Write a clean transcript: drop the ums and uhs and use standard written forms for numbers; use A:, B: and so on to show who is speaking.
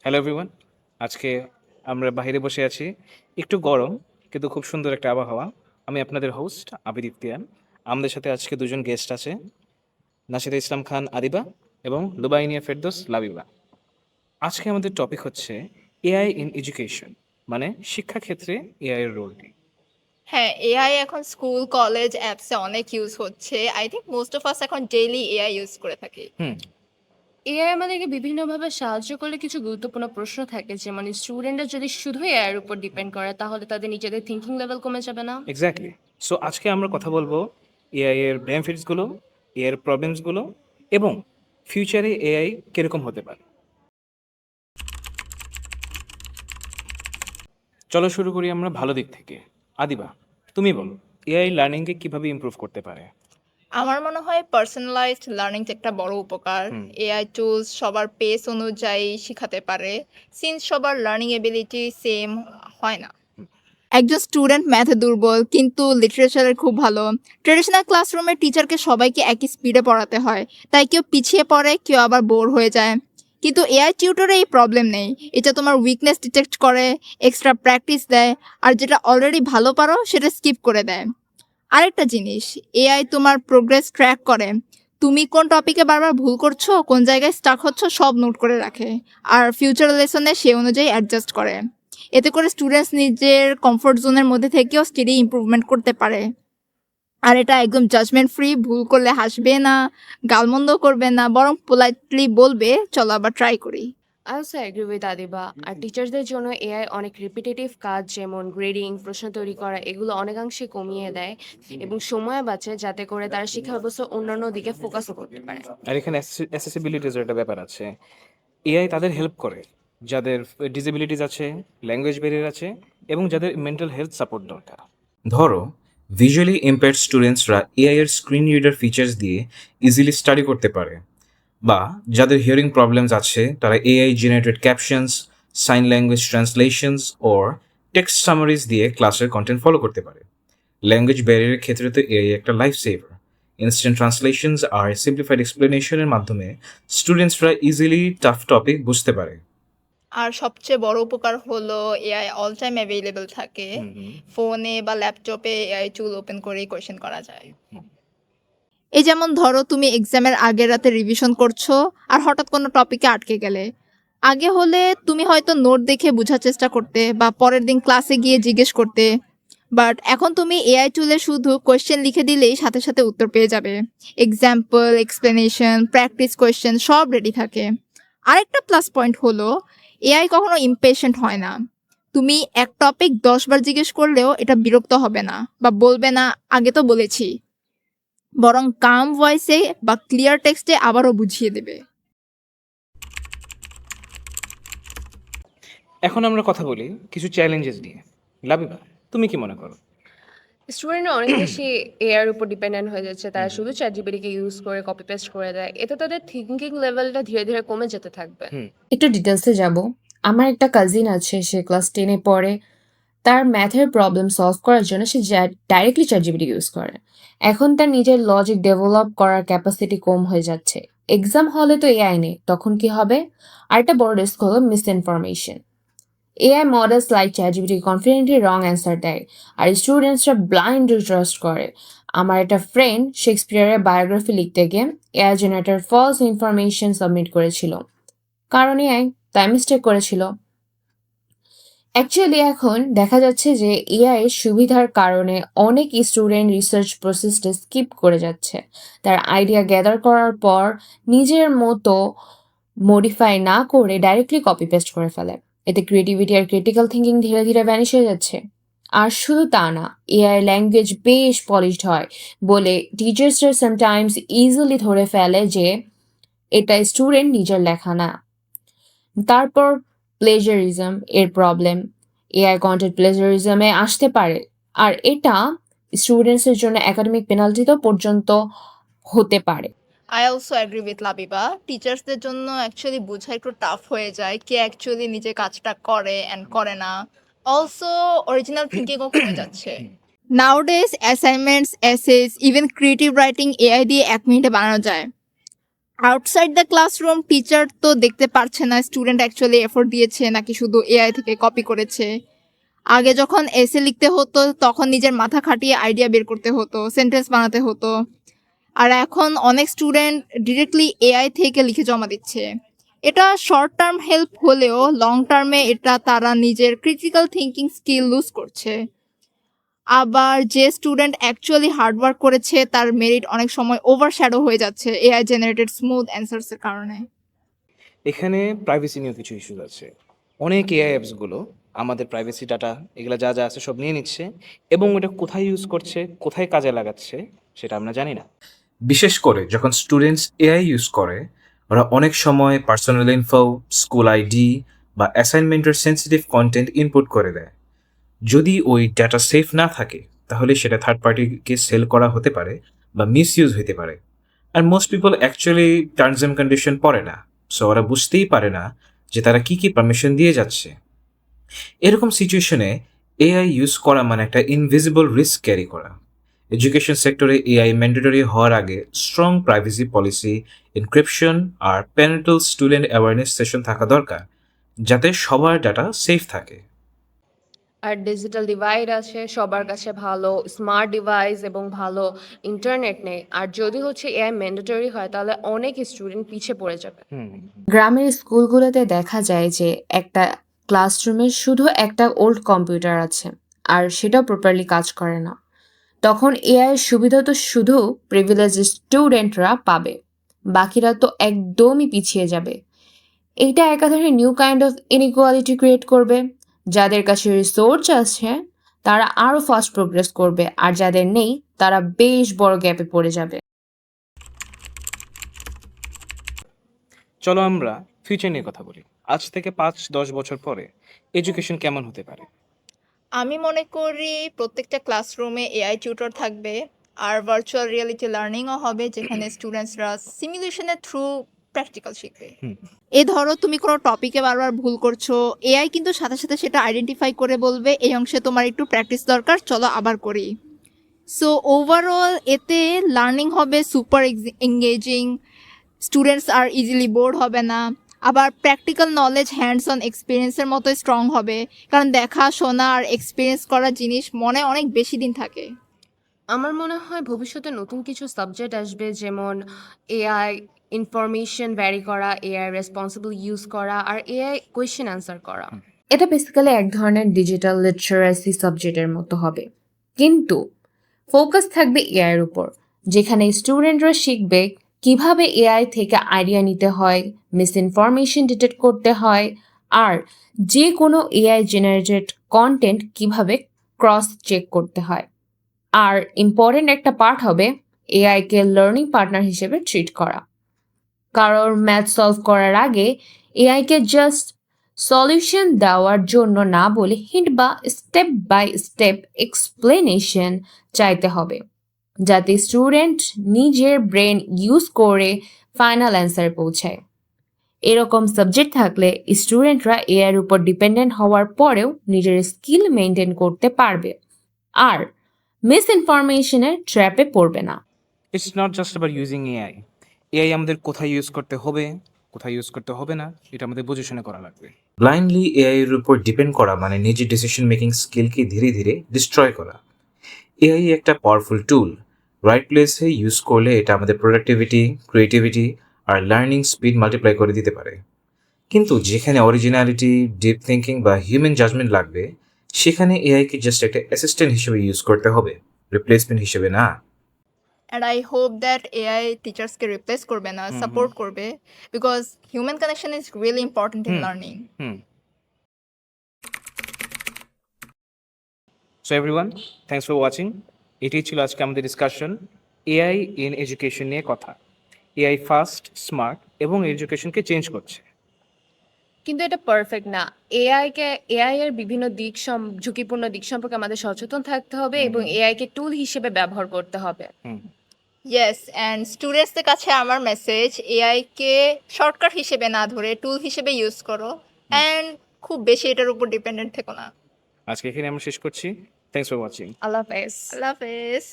A: Hello everyone. আজকে আমরা বাহিরে বসে আছি। একটু গরম কিন্তু খুব সুন্দর একটা আবহাওয়া। আমি আপনাদের হোস্ট আবির ইফতিয়ান। আমাদের সাথে আজকে দুজন গেস্ট আছে, নাশিদা ইসলাম খান আদিবা এবং লুবাইনিয়া ফেরদৌস লাবিবা। আজকে আমাদের টপিক হচ্ছে এআই ইন এডুকেশন, মানে শিক্ষাক্ষেত্রে এআই এর রোল কি।
B: হ্যাঁ, এআই এখন স্কুল, কলেজ, অ্যাপসে অনেক ইউজ হচ্ছে। I think most of us এখন ডেইলি এআই ইউজ করে থাকি।
A: হুম,
C: এআই আমাদেরকে বিভিন্নভাবে সাহায্য করলে কিছু গুরুত্বপূর্ণ প্রশ্ন থাকে, যেমন স্টুডেন্টরা যদি শুধু এআই এর উপর ডিপেন্ড করে তাহলে তাদের নিজেদের থিঙ্কিং লেভেল কমে যাবে না?
A: এক্স্যাক্টলি। সো আজকে আমরা কথা বলবো এআই এর বেনিফিটসগুলো, এআই এর প্রবলেমসগুলো এবং ফিউচারে এআই কিরকম হতে পারে। চলো শুরু করি আমরা ভালো দিক থেকে। আদিবা, তুমি বলো এআই লার্নিংকে কিভাবে ইমপ্রুভ করতে পারে।
B: আমার মনে হয় পার্সোনালাইজড লার্নিং একটা বড় উপকার।
A: হুম,
B: এআই টুলস সবার পেস অনুযায়ী শিখাতে পারে, সিন্স সবার লার্নিং এবিলিটি সেম হয় না। একজন স্টুডেন্ট ম্যাথে দুর্বল কিন্তু লিটারেচারে খুব ভালো। ট্রেডিশনাল ক্লাসরুমের টিচারকে সবাইকে একই স্পিডে পড়াতে হয়, তাই কেউ পিছিয়ে পড়ে, কেউ আবার বোর হয়ে যায়। কিন্তু এআই টিউটরে এই প্রবলেম নেই। এটা তোমার উইকনেস ডিটেক্ট করে, এক্সট্রা প্র্যাকটিস দেয়, আর যেটা অলরেডি ভালো পারো সেটা স্কিপ করে দেয়। আরেকটা জিনিস, এআই তোমার প্রোগ্রেস ট্র্যাক করে। তুমি কোন টপিকে বারবার ভুল করছো, কোন জায়গায় স্টাক হচ্ছ, সব নোট করে রাখে। আর ফিউচার লেসনে সে অনুযায়ী অ্যাডজাস্ট করে। এতে করে স্টুডেন্টস নিজের কমফোর্ট জোনের মধ্যে থেকেও স্টাডি ইমপ্রুভমেন্ট করতে পারে। আর এটা একদম জাজমেন্ট ফ্রি, ভুল করলে হাসবে না, গালমন্দ করবে না, বরং পোলাইটলি বলবে চলো আবার ট্রাই করি।
C: I also agree with Adiba. আর টিচারদের জন্য এআই অনেক রিপিটেটিভ কাজ, যেমন গ্রেডিং, প্রশ্ন তৈরি করা, এগুলো অনেকাংশে কমিয়ে দেয় এবং সময় বাঁচে, যাতে করে তারা শিক্ষা ব্যবস্থা অন্যান্য দিকে ফোকাসও করতে পারে।
A: আর এখানে অ্যাসেসিবিলিটির একটা ব্যাপার আছে। এআই তাদের হেল্প করে যাদের ডিসেবিলিটিস আছে, ল্যাঙ্গুয়েজ ব্যারিয়ার আছে এবং যাদের মেন্টাল হেলথ সাপোর্ট দরকার। ধরো ভিজুয়ালি ইম্পেয়ার্ড স্টুডেন্টসরা এআই এর স্ক্রিন রিডার ফিচার্স দিয়ে ইজিলি স্টাডি করতে পারে, বা যাদের হিয়ারিং প্রবলেমস আছে তারা AI generated captions, sign language translations or text summaries দিয়ে ক্লাসের কন্টেন্ট ফলো করতে পারে। ল্যাঙ্গুয়েজ ব্যারিয়ারের ক্ষেত্রে তো এআই একটা লাইফ সেভার। ইনস্ট্যান্ট ট্রান্সলেশনস আর সিম্পলিফাইড এক্সপ্লেনেশনের মাধ্যমে স্টুডেন্টসরা ইজিলি টাফ টপিক বুঝতে পারে।
B: আর সবচেয়ে বড় উপকার হলো এআই অল টাইম অ্যাভেলেবল থাকে। ফোনে বা ল্যাপটপে এআই টুল ওপেন করেই কোয়েশ্চেন করা যায়। এই যেমন ধরো তুমি এক্সামের আগের রাতে রিভিশন করছো, আর হঠাৎ কোনো টপিকে আটকে গেলে। আগে হলে তুমি হয়তো নোট দেখে বোঝার চেষ্টা করতে বা পরের দিন ক্লাসে গিয়ে জিজ্ঞেস করতে। বাট এখন তুমি এআই টুলে শুধু কোয়েশ্চেন লিখে দিলেই সাথে সাথে উত্তর পেয়ে যাবে। এক্সাম্পল, এক্সপ্লেনেশন, প্র্যাকটিস কোয়েশ্চেন সব রেডি থাকে। আরেকটা প্লাস পয়েন্ট হলো এআই কখনো ইমপেশেন্ট হয় না। তুমি এক টপিক 10 বার জিজ্ঞেস করলেও এটা বিরক্ত হবে না বা বলবে না আগে তো বলেছি, বরং কাম ভয়েসে বা ক্লিয়ার টেক্সটে আবারও বুঝিয়ে দেবে।
A: এখন আমরা কথা বলি কিছু চ্যালেঞ্জেস নিয়ে। লাবিবা, তুমি কি মনে করো?
C: স্টুডেন্টরা অনেক বেশি এআই এর উপর ডিপেন্ডেন্ট হয়ে যাচ্ছে। তারা শুধু চ্যাটজিপিটি কে ইউজ করে কপি পেস্ট করে দেয়। এতে তাদের থিংকিং লেভেলটা ধীরে ধীরে কমে যেতে থাকবে।
A: হুম,
D: একটু ডিটেলসে যাব। আমার একটা কাজিন আছে, সে ক্লাস 10-এ পড়ে। তার ম্যাথের প্রবলেম সলভ করার জন্য সে ডাইরেক্টলি চ্যাটজিপিটি ইউজ করে। এখন তার নিজের লজিক ডেভেলপ করার ক্যাপাসিটি কম হয়ে যাচ্ছে। এক্সাম হলে তো এআই নেই, তখন কি হবে? আরেকটা বড় রিস্ক হলো misinformation. AI models like ChatGPT confidently wrong answer দেয়, আর স্টুডেন্টসরা ব্লাইন্ডলি ট্রাস্ট করে। আমার একটা ফ্রেন্ড শেক্সপিয়ারের বায়োগ্রাফি লিখতে গিয়ে AI generator false information submit করেছিল, কারণ এআই তাই মিস্টেক করেছিল। অ্যাকচুয়ালি এখন দেখা যাচ্ছে যে এআই এর সুবিধার কারণে অনেক স্টুডেন্ট রিসার্চ প্রসেসটা স্কিপ করে যাচ্ছে। তার আইডিয়া গ্যাদার করার পর নিজের মতো মডিফাই না করে ডাইরেক্টলি কপি পেস্ট করে ফেলে। এতে ক্রিয়েটিভিটি আর ক্রিটিক্যাল থিঙ্কিং ধীরে ধীরে ভ্যানিশ হয়ে যাচ্ছে। আর শুধু তা না, এআই ল্যাঙ্গুয়েজ বেশ পলিশড হয় বলে টিচার্সরা সামটাইমস ইজিলি ধরে ফেলে যে এটা স্টুডেন্ট নিজের লেখা না। তারপর প্লেজারিজম এর প্রবলেম। এআই কন্টেন্ট প্লেজারিজমে আসতে পারে, আর এটা স্টুডেন্টসের জন্য একাডেমিক পেনাল্টিতেও পর্যন্ত হতে পারে।
B: I also agree with Labiba. টিচার্সদের জন্য অ্যাকচুয়ালি বোঝা একটু টাফ হয়ে যায় কে অ্যাকচুয়ালি নিজে কাজটা করে অ্যান্ড করে না। অলসো অরিজিনাল থিঙ্কিংও কমে যাচ্ছে। নাউডেজ assignments, essays, even creative writing AI দিয়ে 1 মিনিটে বানানো যায়। আউটসাইড দ্য ক্লাসরুম টিচার তো দেখতে পারছে না স্টুডেন্ট অ্যাকচুয়ালি এফোর্ট দিয়েছে নাকি শুধু এআই থেকে কপি করেছে। আগে যখন এসে লিখতে হতো তখন নিজের মাথা খাটিয়ে আইডিয়া বের করতে হতো, সেন্টেন্স বানাতে হতো। আর এখন অনেক স্টুডেন্ট ডিরেক্টলি এআই থেকে লিখে জমা দিচ্ছে। এটা শর্ট টার্ম হেল্প হলেও লং টার্মে এটা তারা নিজের ক্রিটিক্যাল থিঙ্কিং স্কিল লুজ করছে। আবার যে স্টুডেন্ট অ্যাকচুয়ালি হার্ডওয়ার্ক করেছে তার মেরিট অনেক সময় ওভারশ্যাডো হয়ে যাচ্ছে এআই জেনারেটেড স্মুথ অ্যান্সার্সের কারণে।
A: এখানে প্রাইভেসি নিয়েও কিছু ইস্যুস আছে। অনেক এআই অ্যাপসগুলো আমাদের প্রাইভেসি ডাটা এগুলো যা যা আছে সব নিয়ে নিচ্ছে এবং ওটা কোথায় ইউজ করছে, কোথায় কাজে লাগাচ্ছে সেটা আমরা জানি না। বিশেষ করে যখন স্টুডেন্টস এআই ইউজ করে, ওরা অনেক সময় পার্সোনাল ইনফো, স্কুল আইডি বা অ্যাসাইনমেন্টের সেন্সিটিভ কন্টেন্ট ইনপুট করে দেয়। যদি ওই ডাটা সেফ না থাকে তাহলে সেটা থার্ড পার্টিকে সেল করা হতে পারে বা মিসইউজ হতে পারে। আর most people actually terms and condition পড়ে না, সো ওরা বুঝতেই পারে না যে তারা কি কি পারমিশন দিয়ে যাচ্ছে। এরকম সিচুয়েশনে এআই ইউজ করা মানে একটা ইনভিজিবল রিস্ক ক্যারি করা। এডুকেশন সেক্টরে এআই ম্যান্ডেটরি হওয়ার আগে স্ট্রং প্রাইভেসি পলিসি, এনক্রিপশন আর প্যারেন্টাল স্টুডেন্ট অ্যাওয়ারনেস সেশন থাকা দরকার, যাতে সবার ডাটা সেফ থাকে।
C: আর ডিজিটাল ডিভাইড আছে, সবার কাছে ভালো স্মার্ট ডিভাইস এবং ভালো ইন্টারনেট নেই। আর যদি হচ্ছে এআই ম্যান্ডেটরি হয় তাহলে অনেক স্টুডেন্ট পিছিয়ে পড়ে যাবে।
D: গ্রামের স্কুলগুলোতে দেখা যায় যে একটা ক্লাসরুমে শুধু একটা ওল্ড কম্পিউটার আছে আর সেটাও প্রপারলি কাজ করে না। তখন এআই এর সুবিধা তো শুধু প্রিভিলেজ স্টুডেন্টরা পাবে, বাকিরা তো একদমই পিছিয়ে যাবে। এইটা একাধারে new kind of inequality create করবে। যাদের কাছে রিসোর্স আছে তারা আরো ফাস্ট প্রোগ্রেস করবে, আর যাদের নেই তারা বেশ বড় গ্যাপে পড়ে যাবে।
A: চলো আমরা ফিউচার নিয়ে কথা বলি। আজ থেকে 5-10 বছর পরে এডুকেশন কেমন হতে পারে?
B: আমি মনে করি প্রত্যেকটা ক্লাসরুমে এআই টিউটর থাকবে আর ভার্চুয়াল রিয়েলিটি লার্নিংও হবে যেখানে স্টুডেন্টসরা সিমুলেশনের থ্রু প্র্যাকটিক্যাল শিখবে। এই ধরো তুমি কোনো টপিকে বারবার ভুল করছো, এআই কিন্তু সাথে সাথে সেটা আইডেন্টিফাই করে বলবে এই অংশে তোমার একটু প্র্যাকটিস দরকার, চলো আবার করি। সো ওভারঅল এতে লার্নিং হবে super engaging, students are easily board হবে না। আবার প্র্যাকটিক্যাল নলেজ হ্যান্ডস অন এক্সপিরিয়েন্সের মতো স্ট্রং হবে, কারণ দেখা শোনা আর এক্সপিরিয়েন্স করা জিনিস মনে অনেক বেশি দিন থাকে।
C: আমার মনে হয় ভবিষ্যতে নতুন কিছু সাবজেক্ট আসবে, যেমন এআই ইনফরমেশন ভ্যারি করা, এআই রেসপন্সিবল ইউজ করা আর এআই কোয়েশ্চেন অ্যান্সার করা।
D: এটা বেসিক্যালি এক ধরনের ডিজিটাল লিটারেসি সাবজেক্টের মতো হবে, কিন্তু ফোকাস থাকবে এআই এর উপর, যেখানে স্টুডেন্টরা শিখবে কিভাবে এআই থেকে আইডিয়া নিতে হয়, মিস ইনফরমেশন ডিটেক্ট করতে হয়, আর যে কোনো এআই জেনারেটেড কন্টেন্ট কিভাবে ক্রস চেক করতে হয়। আর ইম্পর্টেন্ট একটা পার্ট হবে এআইকে লার্নিং পার্টনার হিসেবে ট্রিট করা। কারোর ম্যাথ সলভ করার আগে এআইকে জাস্ট সলিউশন দেওয়ার জন্য না বলে হিন্ট বা স্টেপ বাই স্টেপ এক্সপ্লেনেশন চাইতে হবে, যাতে স্টুডেন্ট নিজের ব্রেন ইউজ করে ফাইনাল অ্যান্সারে পৌঁছায়। এরকম সাবজেক্ট থাকলে স্টুডেন্টরা এআইয়ের উপর ডিপেন্ডেন্ট হওয়ার পরেও নিজের স্কিল মেনটেন করতে পারবে আর মিস ইনফরমেশনের ট্র্যাপে পড়বে না।
A: It's not just about using AI. AI আমাদের কোথায় ইউজ করতে হবে, কোথায় ইউজ করতে হবে না, এটা আমাদের বুঝে শুনে করা লাগবে। ব্লাইন্ডলি এআই এর উপর ডিপেন্ড করা মানে নিজের ডিসিশন মেকিং স্কিলকে ধীরে ধীরে ডিস্ট্রয় করা। এআই একটা পাওয়ারফুল টুল, রাইট প্লেসে ইউজ করলে এটা আমাদের প্রোডাক্টিভিটি, ক্রিয়েটিভিটি আর লার্নিং স্পিড মাল্টিপ্লাই করে দিতে পারে। কিন্তু যেখানে অরিজিনালিটি, ডিপ থিঙ্কিং বা হিউম্যান জাজমেন্ট লাগবে, সেখানে এআইকে জাস্ট একটা অ্যাসিস্ট্যান্ট হিসেবে ইউজ করতে হবে, রিপ্লেসমেন্ট হিসেবে না।
B: And I hope that AI টিচার্সকে রিপ্লেস করবে না, সাপোর্ট করবে, because human connection is really important in learning.
A: So everyone, thanks for watching. এটাই ছিল আজকে আমাদের ডিসকাশন, এআই ইন এডুকেশন নিয়ে কথা। এআই ফাস্ট, স্মার্ট এবং এডুকেশনকে চেঞ্জ করছে।
C: কিন্তু এটা পারফেক্ট না। এআই এর বিভিন্ন দিক ঝুঁকিপূর্ণ দিক সম্পর্কে আমাদের সচেতন থাকতে হবে এবং এআই কে টুল হিসেবে ব্যবহার করতে হবে।
B: ইয়েস, অ্যান্ড স্টুডেন্টসদের কাছে আমার মেসেজ, এআইকে শর্টকাট হিসেবে না ধরে টুল হিসেবে ইউজ করো, অ্যান্ড খুব বেশি এটার উপর ডিপেন্ডেন্ট থেকো না।
A: আজকে এখানে আমরা শেষ করছি। Thanks for watching.
C: আল্লাহ হাফেজ।
B: আল্লাহ হাফেজ।